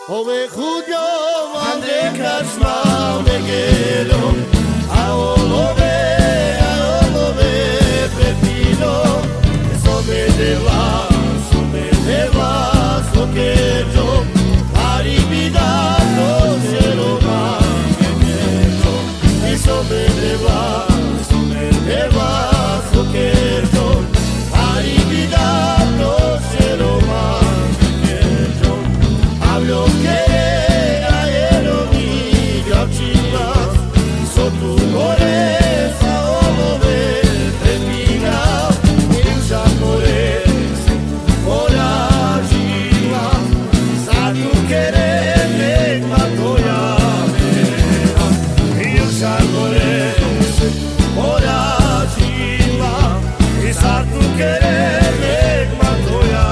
Ove Julio mande kasma megelo aolove prefilo sobedeva sokejo aribida roseroma megelo sobedeva sokejo aribida roseroma megelo hablo que aero mi gachila so tu moreza olove prefila usa morez ora gila sa tu querer matoya usa morez ora gila sa tu querer matoya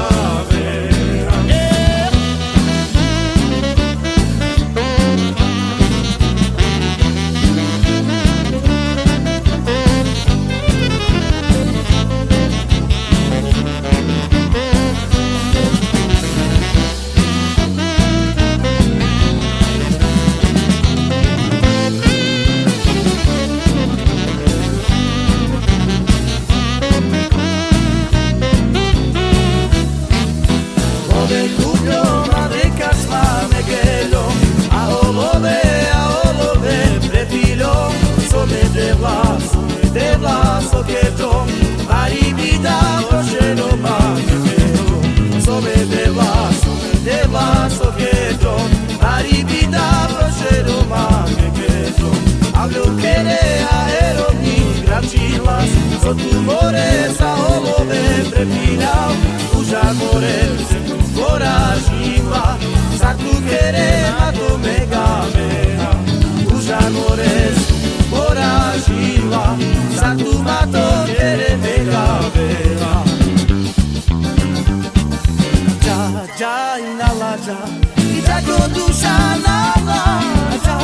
So tu moreza olove prepila uja morez coragiva sa tu querer mato megamea uja morez coragiva sa tu mato querer megamea ja inala ja ita kodusha na ja